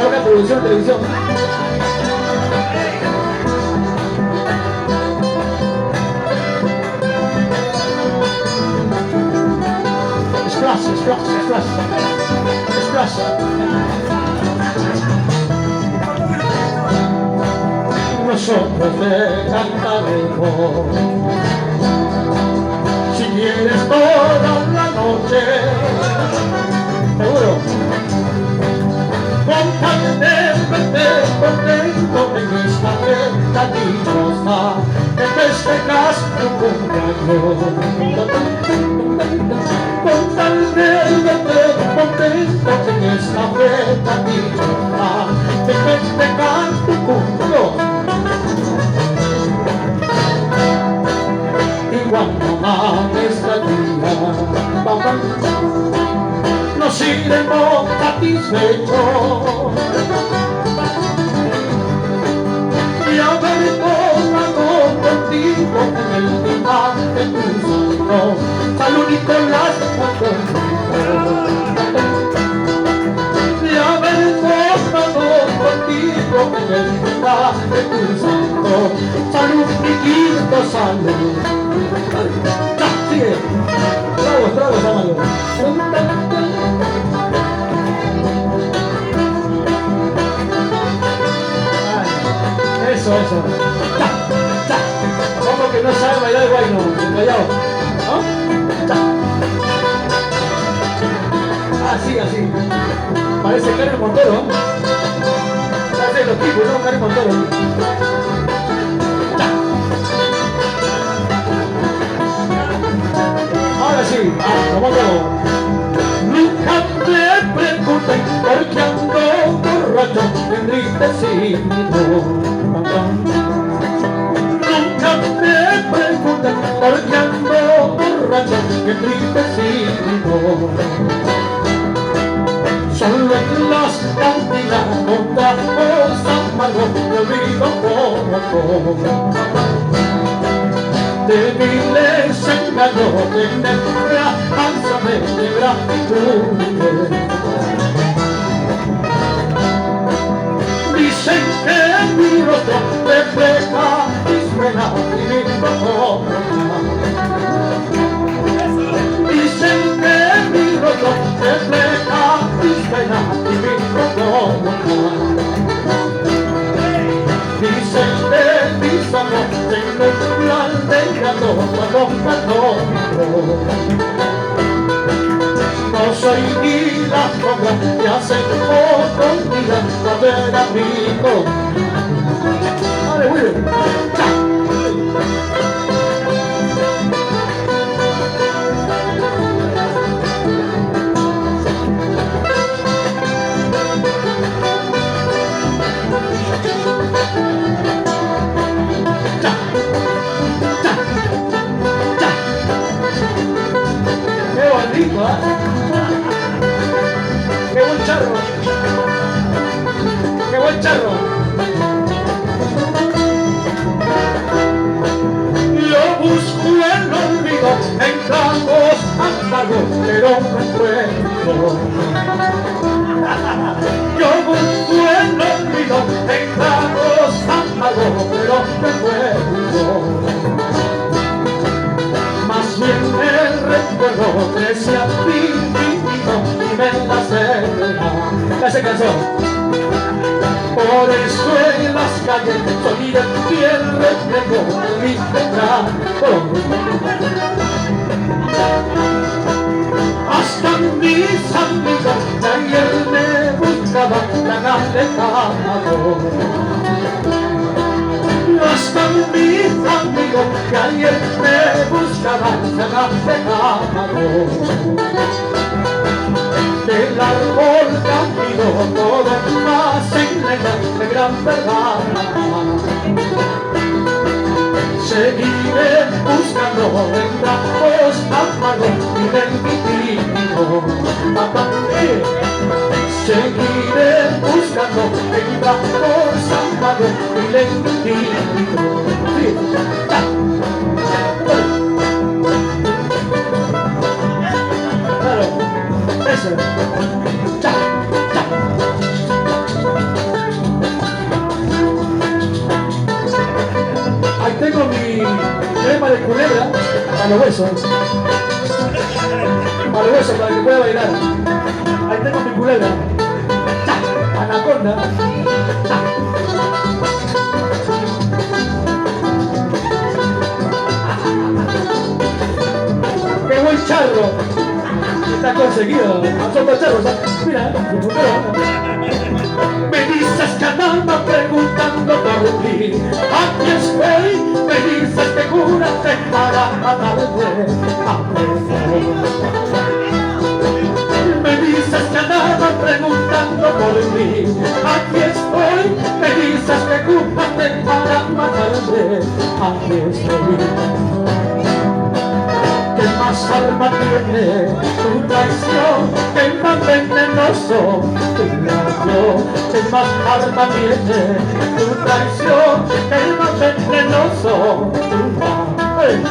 acá producción, televisión. Splash, splash, splash. Splash. Nosotros te cantaremos, si quieres toda la noche, seguro, con tal de verte contento en esta fiesta dichosa, que festejas tu cumpleaños. Con tal de verte contento en esta fiesta dichosa, que festejas tu cumpleaños. Cuando amanezca el día, nos iremos satisfechos y habremos algo contigo en el día de tu santo. Salud Nicolás, y habremos algo contigo en el día de tu santo. Salud, Niquito, salud. ¡Ya! ¡Sigue! ¡Tragos, tragos, ámalo! Eso, eso. ¡Ya! ¡Ya! Como que no sabe bailar el guayno, el callao. ¿No? ¡Ya! Así, así. Parece Karen Montero, ¿no? Hacen los tipos, ¿no? Karen Montero. Ahora sí, como todo. Nunca te pregunten por qué ando borracho, entristecido. Nunca te pregunten por qué ando borracho, entristecido. Solo en las cantinas con tragos amargos me olvido poco. De miles engaños de negra, ánzame de gratitud. Dicen que mi rostro refleja mis penas y mis problemas. Dicen que mi rostro refleja mis penas y mis problemas. Dicen que mis ojos tengo un plan de gato cuando canto. No soy ni la sombra que hace poco vida cuando era amigo. ¡Dale, Willy! ¡Qué buen charro! ¡Qué buen charro! Yo busco el olvido en tragos amargos, pero no encuentro. Yo busco el olvido en tragos amargos, pero no encuentro. Más bien el recuerdo crece a ti y me la cena. Ya se cansó. Por eso en las calles soy el fiel reflejo de mis retratos. Hasta mis amigos de ayer me buscaban, la han alejado. Hasta mis amigos que ayer me buscaban se han alejado. Del árbol caído todo más en leña de gran verdad. Seguiré buscando en tragos amargos y repitiendo. Seguiré buscando en tragos amargos y repitiendo. Claro, eso. los huesos. Para los huesos, para que pueda bailar. Ahí tengo mi culebra. Anaconda. ¡Qué buen charro! Está conseguido. Nosotros charros, mira, me dices que andaba preguntando por ti. Aquí estoy, me dices que cúrate para matarme. Me dices que andaba preguntando por ti. Aquí estoy, me dices que cúrate para matarme. Aquí estoy. ¿Qué más arma tiene tu traición? ¿Qué más venenoso tu labio? ¿Qué más arma tiene tu traición? ¿Qué más venenoso tu labio?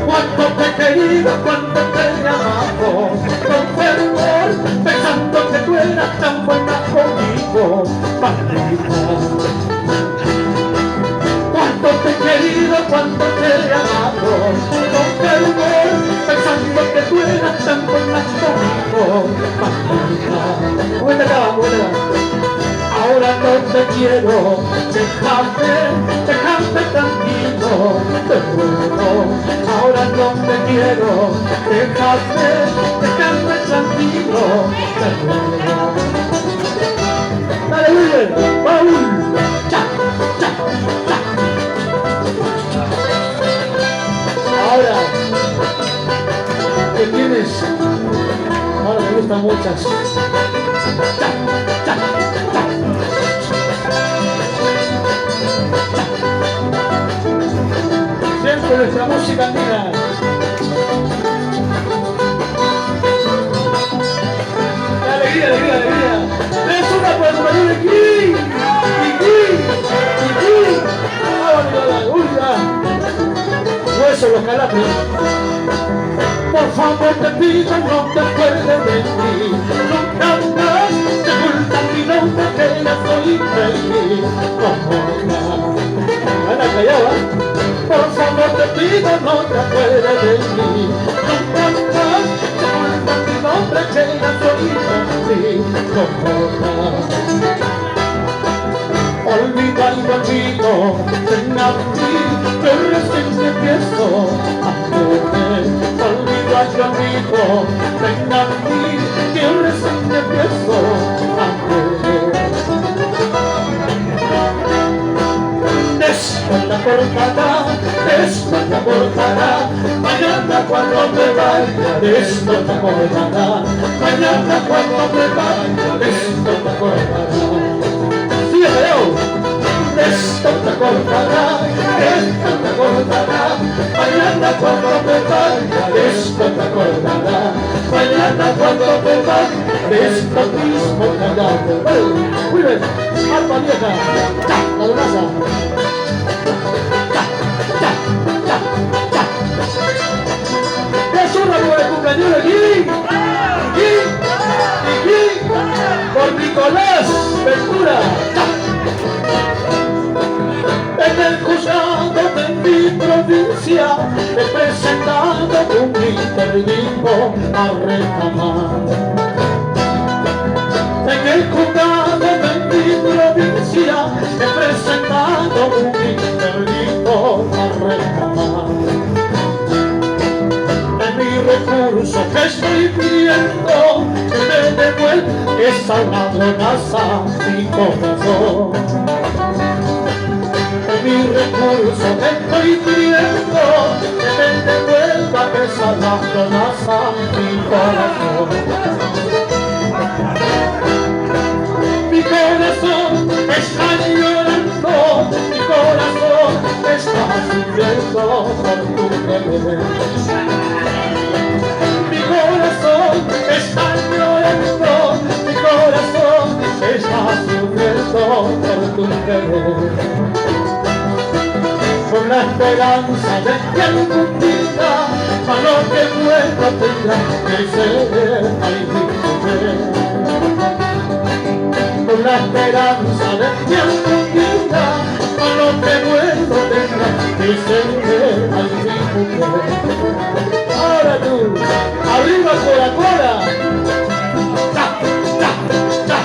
Cuánto te he querido, cuánto te he amado, con fervor, pensando que tú eras tan buena conmigo, maldita. Cuánto te he querido, cuánto te he amado, con fervor, pensando que tú eras tan buena conmigo, maldita. Ahora no te quiero, déjame tranquilo, te ruego. Ahora no te quiero, déjame tranquilo, te ruego. Dale, William, Paul, cha, cha, cha. Ahora, ¿qué tienes? Ahora me gustan muchas. Cha, cha, cha. Siempre nuestra música andina. Alegría, alegría, alegría. Es una personalidad de aquí. Hueso los calambres. Por favor te pido, no te acuerdes de mí. Nunca más te ocultan mi nombre, que ya soy feliz. Ana callaba. Por favor te pido, no te acuerdes de mí. Nunca más te ocultan mi nombre, que ya soy feliz. Olvida el olvido, ven a mí, que recién te empiezo a querer. Olvida el olvido, ven a mí, que recién te empiezo a querer. Después la cortará, mañana cuando me vaya, después la cortará, mañana cuando me vaya, después la cortará. Esto te acordará, mañana cuando me vaya, esto te acordará, mañana cuando me vaya, esto mismo callado. Muy bien, alma vieja, ya, la donaza. Es una buena cumpleaños aquí, por Nicolás Ventura. En el juzgado de mi provincia he presentado un interdicto a reclamar. En el juzgado de mi provincia he presentado un interdicto a reclamar. En mi recurso que estoy pidiendo que me devuelva esa ladronaza mi corazón. Mi recurso que estoy pidiendo que me devuelva esa ladronaza mi corazón. Mi corazón está llorando, mi corazón está sufriendo por tu querer. Mi corazón está llorando, mi corazón está sufriendo por tu querer. Con la esperanza de que algún día a lo que vuelva tendrá que ser ay mi mujer. Con la esperanza de que algún día a lo que vuelva tendrá que y se une al mismo mujer. Ahora tú, arriba Coca-Cola. ¡Cha, cha, cha,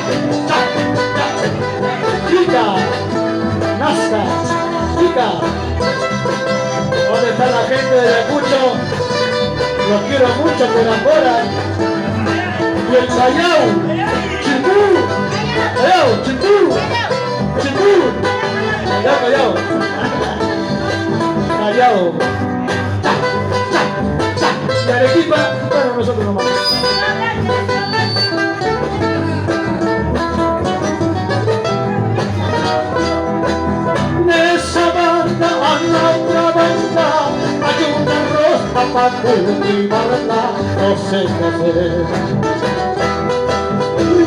cha, cha! ¡Chica! ¡Nazca! ¡Chica! ¿Dónde está la gente de Ayacucho? Los quiero mucho, Coca-Cola. Y el Callao, Chimpú, Callao, Chimpú, Chimpú, Callao, Callao, Callao, cha, cha, cha, y Arequipa, bueno, nosotros nomás. De esa banda a la otra banda hay una rosa para cultivarla, no sé qué hacer.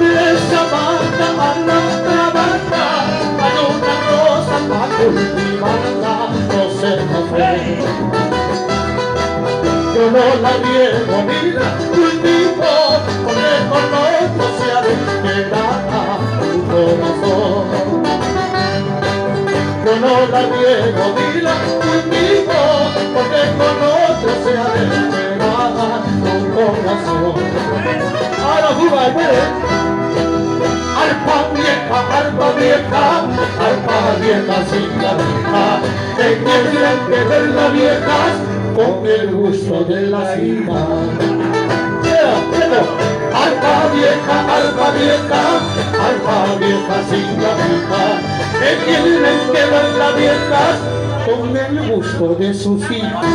De esa banda a la otra banda hay una rosa para cultivarla, no sé qué hacer. Yo no la riego ni la cultivo, porque con otro se adulterará tu corazón. Yo no la riego ni la cultivo, porque con otro se adulterará tu corazón. Ahora juba, arpa vieja sin la vieja, que tendrán que ver las viejas con el gusto de la cima. Arpa vieja sin la vieja, que tienen que ver las viejas con el gusto de sus hijas.